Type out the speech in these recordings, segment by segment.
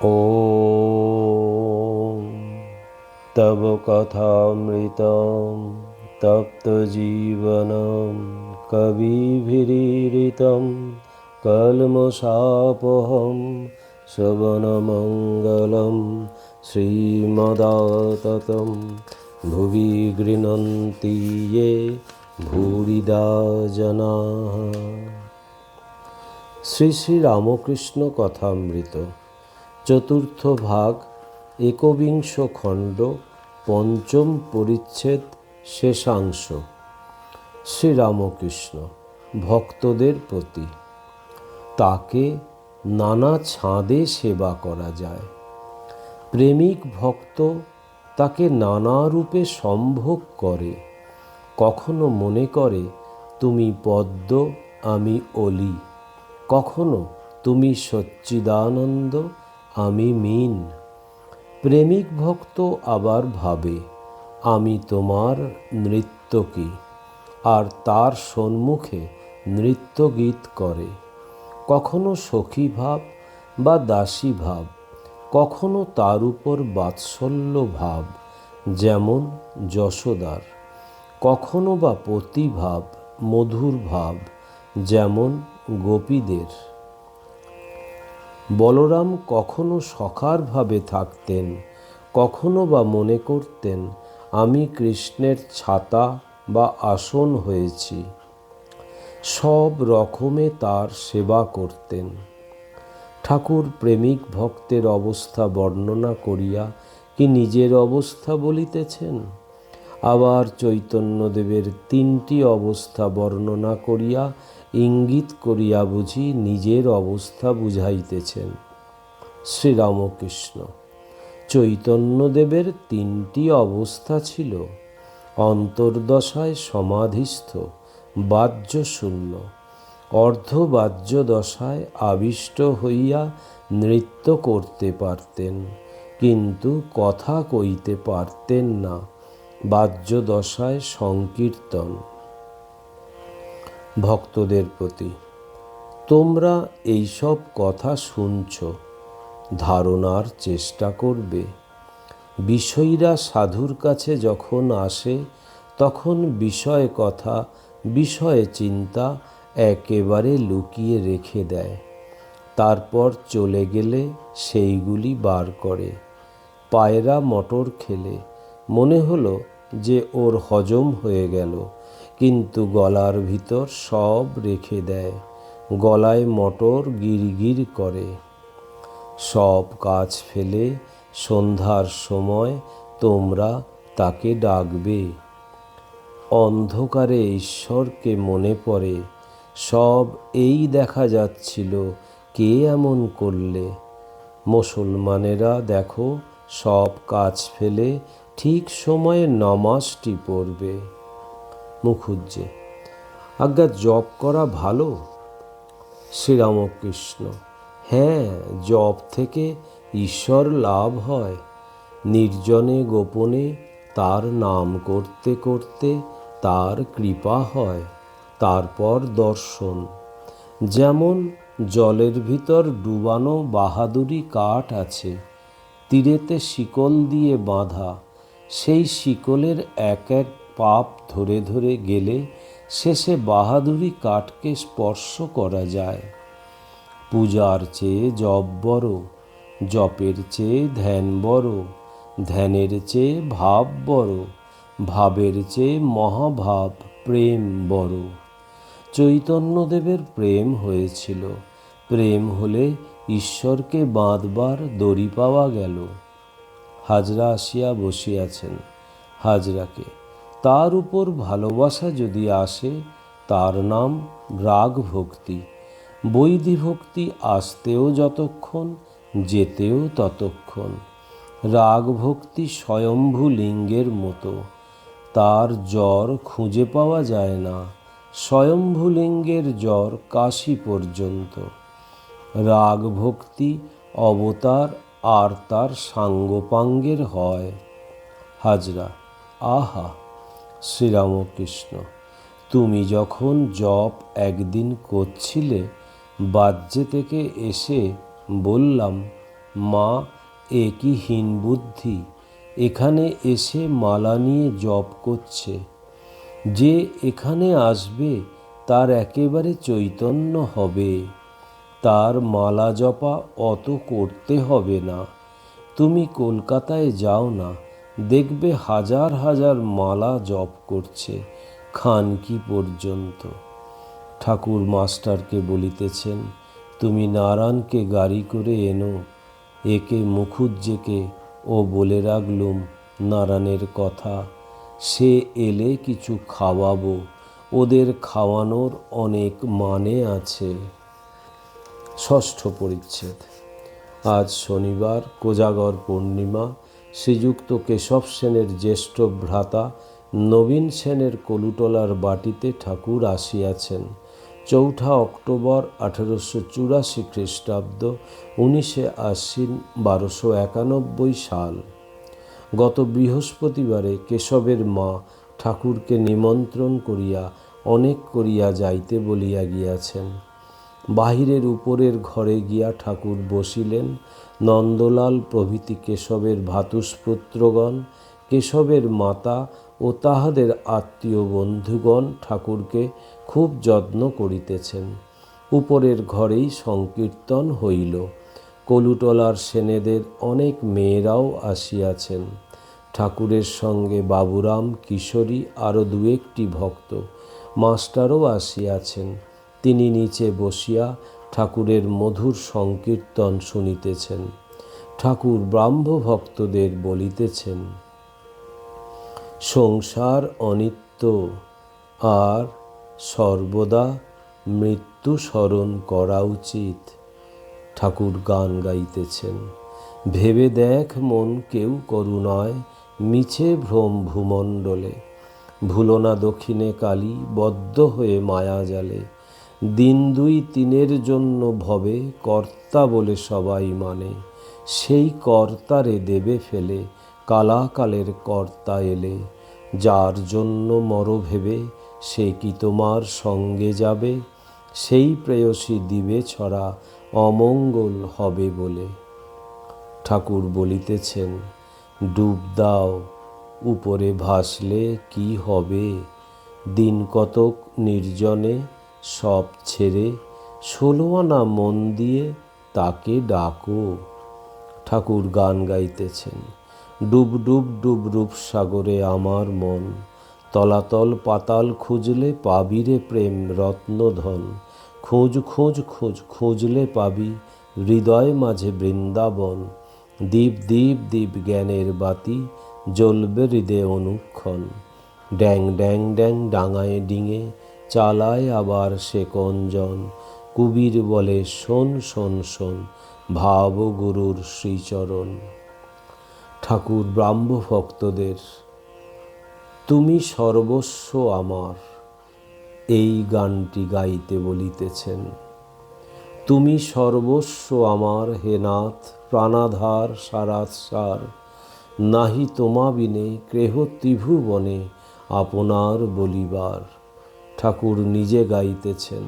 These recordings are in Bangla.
ॐ तव कथामृतं तप्तजीवनं कविभिरीडितं कल्मषापहं श्रवणमङ्गलं श्रीमदाततं भुवि गृह्णन्ति ये भूरिदा जनाः। শ্রী শ্রী রামকৃষ্ণ কথামৃত চতুর্থ ভাগ একবিংশ খণ্ড পঞ্চম পরিচ্ছেদ শেষাংশ। শ্রীরামকৃষ্ণ ভক্তদের প্রতি। তাকে নানা ছাঁদে সেবা করা যায়। প্রেমিক ভক্ত তাকে নানা রূপে সম্ভোগ করে। কখনো মনে করে তুমি পদ্ম, আমি অলি। কখনো তুমি সচ্চিদানন্দ, আমি মীন। প্রেমিক ভক্ত আবার ভাবে আমি তোমার নৃত্যকী, আর তার সম্মুখে নৃত্যগীত করে। কখনো সখী ভাব বা দাসী ভাব, কখনো তার উপর বাৎসল্য ভাব, যেমন যশোদার। কখনো বা পতিভাব, মধুর ভাব, যেমন গোপীদের। বলরাম কখনো সখার ভাবে থাকতেন, কখনো বা মনে করতেন আমি কৃষ্ণের ছাতা বা আসন হয়েছি। সব রকমে তার সেবা করতেন। ঠাকুর প্রেমিক ভক্তের অবস্থা বর্ণনা করিয়া কি নিজের অবস্থা বলিতেছেন? আবার চৈতন্যদেবের তিনটি অবস্থা বর্ণনা করিয়া ইঙ্গিত করিয়া বুঝি নিজের অবস্থা বুঝাইতেছেন। শ্রীরামকৃষ্ণ চৈতন্যদেবের তিনটি অবস্থা ছিল: অন্তর্দশায় সমাধিস্থ, বাহ্যশূন্য; অর্ধবাহ্য দশায় আবিষ্ট হইয়া নৃত্য করতে পারতেন, কিন্তু কথা কইতে পারতেন না, বাহ্য দশায় সংকীর্তন। ভক্তদের প্রতি। তোমরা এইসব কথা শুনছ, ধারণার চেষ্টা করবে। বিষয়ীরা সাধুর কাছে যখন আসে, তখন বিষয় কথা, বিষয় চিন্তা একেবারে লুকিয়ে রেখে দেয়। তারপর চলে গেলে সেইগুলি বার করে। পায়রা মটর খেলে মনে হলো যে ওর হজম হয়ে গেল, কিন্তু গলার ভিতর সব রেখে দেয়। গলায় মটর গিরগির করে। সব কাজ ফেলে সন্ধ্যার সময় তোমরা তাকে ডাকবে। অন্ধকারে ঈশ্বরকে মনে পড়ে, সব এই দেখা যাচ্ছিল, কে এমন করলে? মুসলমানেরা দেখো সব কাজ ফেলে ঠিক সময়ে নামাজটি পড়বে। মুখুজ্জে: আজ্ঞা, জপ করা ভালো? শ্রীরামকৃষ্ণ: হ্যাঁ, জপ থেকে ঈশ্বর লাভ হয়। নির্জনে গোপনে তার নাম করতে করতে তার কৃপা হয়, তারপর দর্শন। যেমন জলের ভিতর ডুবানো বাহাদুরি কাঠ আছে, তীরেতে শিকল দিয়ে বাঁধা। সেই শিকলের এক এক পাপ ধরে ধরে গেলে শেষে বাহাদুরি কাঠকে স্পর্শ করা যায়। পূজার চেয়ে জপ বড়, জপের চেয়ে ধ্যান বড়, ধ্যানের চেয়ে ভাব বড়, ভাবের চেয়ে মহাভাব প্রেম বড়। চৈতন্যদেবের প্রেম হয়েছিল। প্রেম হলে ঈশ্বরকে বাঁধবার দড়ি পাওয়া গেল। হাজরা আসিয়া বসিয়াছেন। হাজরাকে তার উপর ভালোবাসা যদি আসে, তার নাম রাগ ভক্তি। বৈধি ভক্তি আসতেও যতক্ষণ, যেতেও ততক্ষণ। রাগ ভক্তি স্বয়ম্ভু লিঙ্গের মতো, তার জ্বর খুঁজে পাওয়া যায় না। স্বয়ম্ভু লিঙ্গের জ্বর কাশী পর্যন্ত। রাগ ভক্তি অবতার আর তার সাঙ্গপাঙ্গের হয়। হাজরা: আহা! শ্রীরামকৃষ্ণ: তুমি যখন জপ একদিন করছিলে, বাহ্যে থেকে এসে বললাম মা, এ কি হীন বুদ্ধি, এখানে এসে মালা নিয়ে জপ করছে। যে এখানে আসবে তার একেবারে চৈতন্য হবে, তার মালা জপা অত করতে হবে না। তুমি কলকাতায় যাও না, দেখবে হাজার হাজার মালা জপ করছে খানকি পর্যন্ত। ঠাকুর মাস্টারকে বলিতেছেন, তুমি নারায়ণকে গাড়ি করে এনো, একে মুখুজ্জেকে ও বলে রাখলুম নারায়ণের কথা, সে এলে কিছু খাওয়াবো, ওদের খাওয়ানোর অনেক মানে আছে। ষষ্ঠ পরিচ্ছেদ। আজ শনিবার, কোজাগর পূর্ণিমা। শ্রীযুক্ত কেশব সেনের জ্যেষ্ঠ ভ্রাতা নবীন সেনের কলুটলার বাটিতে ঠাকুর আসিয়াছেন। 4 অক্টোবর 1884 খ্রিস্টাব্দ, 19 আশ্বিন 1291 সাল। গত বৃহস্পতিবারে কেশবের মা ঠাকুরকে নিমন্ত্রণ করিয়া অনেক করিয়া যাইতে বলিয়া গিয়াছেন। বাহিরের উপরের ঘরে গিয়া ঠাকুর বসিলেন। নন্দলাল প্রভৃতি কেশবের ভ্রাতুষ্পুত্রগণ, কেশবের মাতা ও তাহাদের আত্মীয় বন্ধুগণ ঠাকুরকে খুব যত্ন করিতেছেন। উপরের ঘরেই সংকীর্তন হইল। কলুটলার সেনেদের অনেক মেয়েরাও আসিয়াছেন। ঠাকুরের সঙ্গে বাবুরাম, কিশোরী, আরও 2-1টি ভক্ত। মাস্টারও আসিয়াছেন। তিনি নিচে বসিয়া ঠাকুরের মধুর সংকীর্তন শুনিতেছেন। ঠাকুর ব্রাহ্ম ভক্তদের বলিতেছেন, সংসার অনিত্য, আর সর্বদা মৃত্যু স্মরণ করা উচিত। ঠাকুর গান গাইতেছেন, ভেবে দেখ মন কেউ করুণায়, মিছে ভ্রম ভূমণ্ডলে, ভুলো না দক্ষিণে কালী, বদ্ধ হয়ে মায়া জালে, দিন 2-3 জন্য ভবে কর্তা বলে সবাই মানে, সেই কর্তারে দেবে ফেলে, কালাকালের কর্তা এলে, যার জন্য মর ভেবে সে কি তোমার সঙ্গে যাবে, সেই প্রেয়সী দিবে ছড়া, অমঙ্গল হবে বলে। ঠাকুর বলিতেছেন, ডুব দাও, উপরে ভাসলে কি হবে, দিন কতক নির্জনে সব ছেড়ে, 16 আনা মন দিয়ে তাকে ডাকো। ঠাকুর গান গাইতেছেন, ডুব ডুব ডুব রূপসাগরে আমার মন, তলাতল পাতাল খুঁজলে পাবি রে প্রেম রত্নধন, খোঁজ খোঁজ খোঁজ খুঁজলে পাবি হৃদয় মাঝে বৃন্দাবন, দীপ দীপ দীপ জ্ঞানের বাতি জ্বলবে হৃদয়ে অনুক্ষণ, ড্যাং ড্যাং ড্যাং ডাঙায় ডিঙে চালায় আবার সে কঞ্জন, কুবির বলে শোন শোন শোন, ভাব গুরুর শ্রীচরণ। ঠাকুর ব্রাহ্ম ভক্তদের, তুমি সর্বস্ব আমার, এই গানটি গাইতে বলিতেছেন। তুমি সর্বস্ব আমার হে নাথ, প্রাণাধার সারাৎসার, নাহি তোমা বিনে কেহ ত্রিভুবনে আপনার বলিবার। ঠাকুর নিজে গাইতেছেন,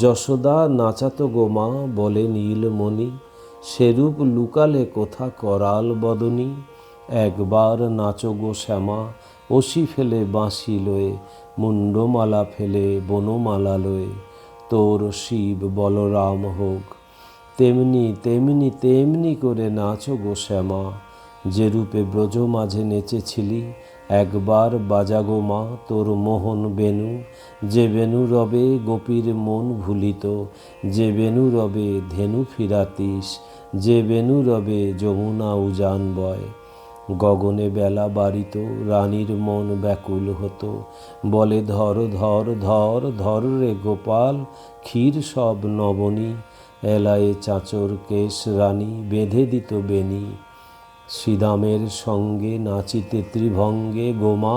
যশোদা নাচাতো গোমা বলে নীলমণি, সেরূপ লুকালে কোথা করাল বদনী, একবার নাচো গো শ্যামা, অসি ফেলে বাঁশি লয়ে, মুন্ডমালা ফেলে বনমালা লয়ে, তোর শিব বলরাম হোক, তেমনি তেমনি তেমনি করে নাচো গো শ্যামা, যে রূপে ব্রজ মাঝে নেচেছিলি, একবার বাজা গো মা তোর মোহন বেনু, যে বেনু রবে গোপীর মন ভুলিত, যে বেনু রবে ধেনু ফিরাতিস, যে বেনু রবে যমুনা উজান বয়, গগনে বেলা বাড়িত রানীর মন ব্যাকুল হতো, বলে ধর ধর ধর ধর রে গোপাল, ক্ষীর সব নবনী, এলায়ে চাঁচর কেশ রানী বেঁধে দিত বেনি, শ্রীদামের সঙ্গে নাচিতে ত্রিভঙ্গে গোমা,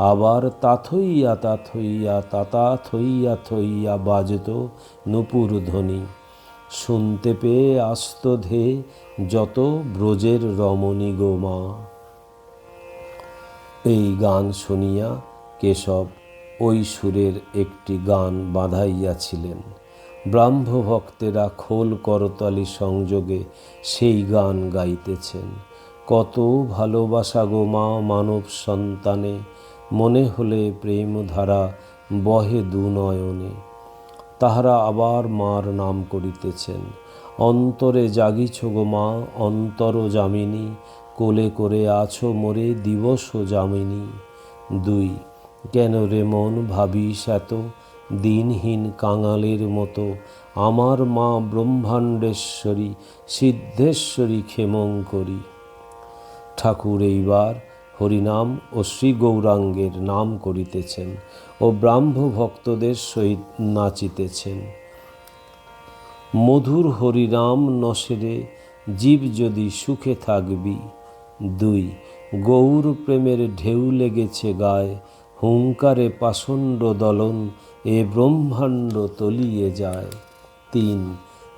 আবার তাথইয়া তাথইয়া তাতা থইয়া থইয়া বাজত নূপুর ধ্বনি, শুনতে পেয়ে আসত ধে যত ব্রজের রমণী গোমা। এই গান শুনিয়া কেশব ওই সুরের একটি গান বাঁধাইয়াছিলেন। ব্রাহ্ম ভক্তেরা খোল করতালি সংযোগে সেই গান গাইতেছেন। কত ভালোবাসা গো মা মানব সন্তানে, মনে হলে প্রেম ধারা বহে দুনয়নে। তাহারা আবার মার নাম করিতেছেন। অন্তরে জাগিছ গো মা অন্তর যামিনী, কোলে করে আছো মোরে দিবস যামিনী। 2 কেন রে মন ভাবিস এত, দিনহীন কাঙালের মতো, আমার মা ব্রহ্মাণ্ডেশ্বরী সিদ্ধেশ্বরী ক্ষেমঙ্করী। ঠাকুর এইবার হরিনাম ও শ্রী গৌরাঙ্গের নাম করিতেছেন ও ব্রাহ্ম ভক্তদের সহিত নাচিতেছেন। মধুর হরিনাম নসেরে জীব যদি সুখে থাকবি। 2 গৌর প্রেমের ঢেউ লেগেছে গায়ে, হুঙ্কারে পাষণ্ড দলন এ ব্রহ্মাণ্ড তলিয়ে যায়। 3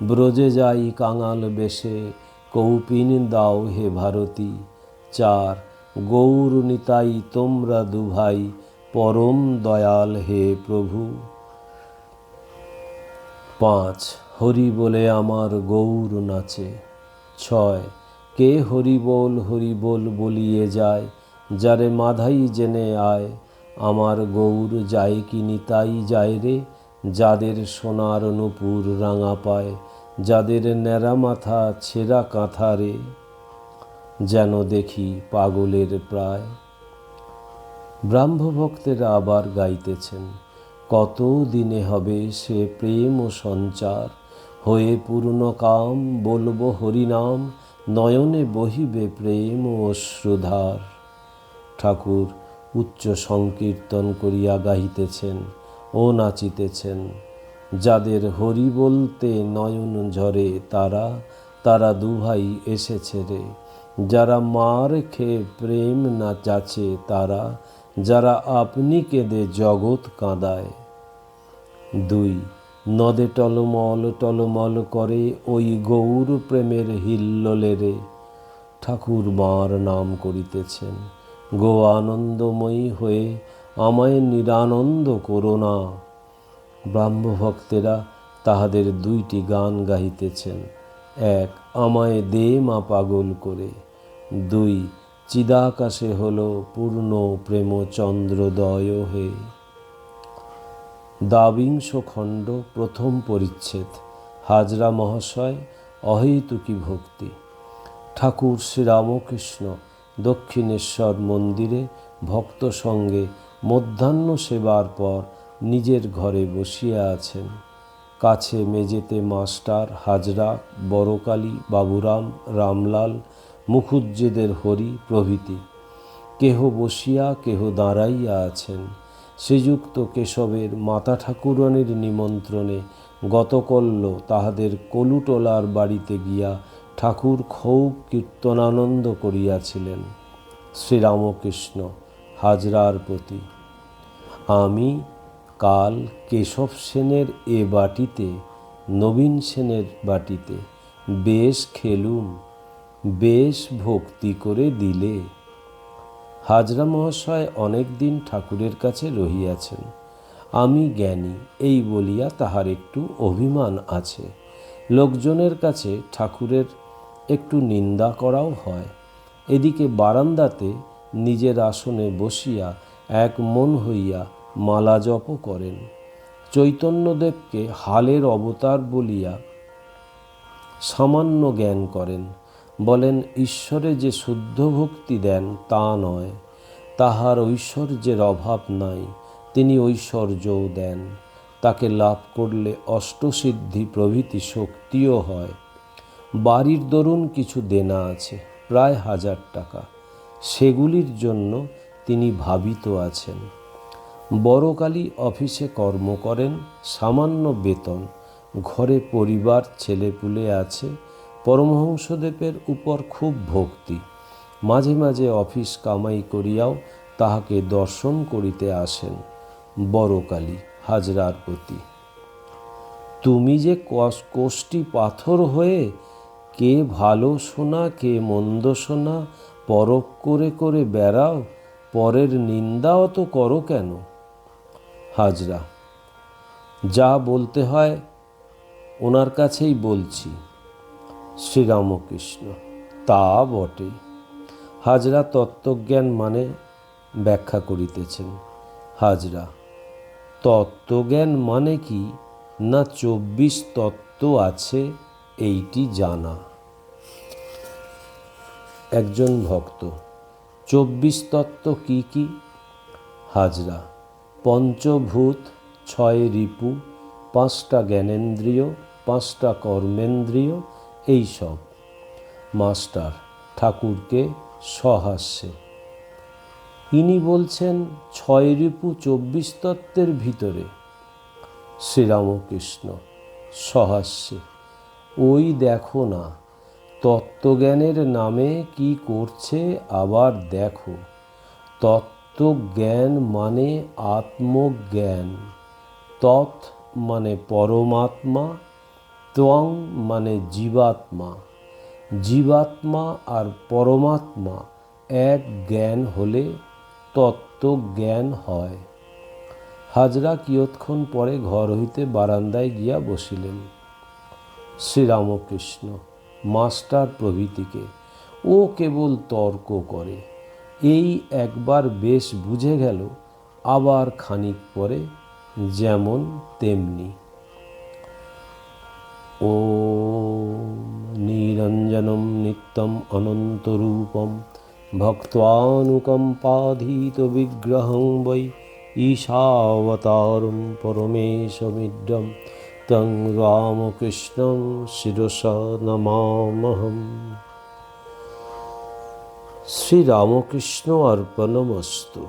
ব্রজে যাই কাঙাল বেশে, কৌপিন দাও হে ভারতী। 4 গৌর নিতাই তোমরা দুভাই, পরম দয়াল হে প্রভু। 5 হরি বলে আমার গৌর নাচে। 6 কে হরি বল বলিয়ে যায়, যারে মাধাই জেনে আয়, আমার গৌর যায় কি নিতাই যায় রে, যাদের সোনার নূপুর রাঙা পায়, যাদের ন্যাড়া মাথা ছেঁড়া কাঁথা রে, যেন দেখি পাগলের প্রায়। ব্রাহ্মভক্তেরা আবার গাইতেছেন। কত দিনে হবে সে প্রেম ও সঞ্চার, হয়ে পূর্ণ কাম বলবো হরিনাম, নয়নে বহিবে প্রেম ও অশ্রুধার। ঠাকুর উচ্চ সংকীর্তন করিয়া গাহিতেছেন ও নাচিতেছেন। যাদের হরি বলতে নয়ন ঝরে, তারা দুভাই এসেছে রে। যারা মার খেয়ে প্রেম না যাচে তারা, যারা আপনি কেঁদে জগৎ কাঁদায়। 2 নদে টলমল টলমল করে ওই গৌর প্রেমের হিল্লোলে রে। ঠাকুর মার নাম করিতেছেন। গো আনন্দময়ী হয়ে আমায় নিরানন্দ করো না। ব্রাহ্মভক্তেরা তাহাদের 2টি গান গাহিতেছেন। 1 আমায় দে মা পাগল করে। 2 চিদাকাশে হলো পূর্ণ প্রেম চন্দ্রোদয় হে। দ্বাবিংশ খণ্ড প্রথম পরিচ্ছেদ। হাজরা মহাশয় অহৈতুকী ভক্তি। ঠাকুর শ্রীরামকৃষ্ণ দক্ষিণেশ্বর মন্দিরে ভক্ত সঙ্গে মধ্যাহ্ন সেবার পর নিজের ঘরে বসিয়া আছেন। কাছে মেজেতে মাস্টার, হাজরা, বড়কালী, বাবুরাম, রামলাল, মুখুজ্জেদের হরি প্রভৃতি। কেহ বসিয়া কেহ দাঁড়াইয়া আছেন। শ্রীযুক্ত কেশবের মাতা ঠাকুরানীর নিমন্ত্রণে গতকল্য তাহাদের কলুটোলার বাড়িতে গিয়া ঠাকুর খুব কীর্তনানন্দ করিয়াছিলেন। শ্রীরামকৃষ্ণ হাজরার প্রতি। আমি কাল কেশব সেনের এ বাটিতে, নবীন সেনের বাটিতে বেশ খেলুম, বেশ ভক্তি করে দিলে। হাজরা মহাশয় অনেক দিন ঠাকুরের কাছে রহিয়াছেন। আমি জ্ঞানী এই বলিয়া তাহার একটু অভিমান আছে। লোকজনের কাছে ঠাকুরের একটু নিন্দা করাও হয়। এদিকে বারান্দাতে নিজের আসনে বসিয়া এক মন হইয়া মালা জপ করেন। চৈতন্যদেবকে হালের অবতার বলিয়া সামান্য জ্ঞান করেন। বলেন ঈশ্বরে যে শুদ্ধ ভক্তি দেন তা নয়, তাহার ঐশ্বর্যের অভাব নাই, তিনি ঐশ্বর্যও দেন। তাকে লাভ করলে অষ্টসিদ্ধি প্রভৃতি শক্তিও হয়। বাড়ির দরুন কিছু দেনা আছে, প্রায় 1000 টাকা, সেগুলির জন্য তিনি ভাবিত আছেন। বড়কালী অফিসে কর্ম করেন, সামান্য বেতন, ঘরে পরিবার ছেলেপুলে আছে। পরমহংসদেবের উপর খুব ভক্তি। মাঝে মাঝে অফিস কামাই করিয়াও তাহাকে দর্শন করিতে আসেন। বড়কালী হাজরার প্রতি। তুমি যে কোষ্ঠী পাথর হয়ে কে ভালো সোনা কে মন্দ সোনা পরখ করে করে বেড়াও, পরের নিন্দাও তো করো কেন? হাজরা। যা বলতে হয় ওনার কাছেই বলছি। শ্রীরামকৃষ্ণ: তা বটে। হাজরা তত্ত্বজ্ঞান মানে ব্যাখ্যা করিতেছেন। হাজরা: তত্ত্বজ্ঞান মানে কি না 24 তত্ত্ব আছে এইটি জানা। একজন ভক্ত: 24 তত্ত্ব কি কি? হাজরা: পঞ্চভূত, 6 রিপু, 5টা জ্ঞানেন্দ্রিয়, 5টা কর্মেন্দ্রিয়, এইসব। মাস্টার ঠাকুরকে সহাস্যে: ইনি বলছেন 6 রিপু 24 তত্ত্বের ভিতরে? শ্রীরামকৃষ্ণ সহাস্যে: ওই দেখো না, তত্ত্বজ্ঞানের নামে কি করছে আবার দেখো। তত্ত্বজ্ঞান মানে আত্মজ্ঞান। তৎ মানে পরমাত্মা, ত্বং মানে জীবাত্মা। জীবাত্মা আর পরমাত্মা এক জ্ঞান হলে তত্ত্বজ্ঞান হয়। হাজরা কিয়ৎক্ষণ পরে ঘর হইতে বারান্দায় গিয়া বসিলেন। শ্রীরামকৃষ্ণ মাস্টার প্রভৃতিকে: ও কেবল তর্ক করে, এই একবার বেশ বুঝে গেল, আবার খানিক পরে যেমন তেমনি। ওম নিরঞ্জনম নিত্যম অনন্তরূপম ভক্তানুকম্পাধীত বিগ্রহং বৈ ঈশাবতারম পরমেশমিড্ডম তং রামকৃষ্ণং শিরসা নমামহম। শ্রীরামকৃষ্ণ অর্পণমস্তু।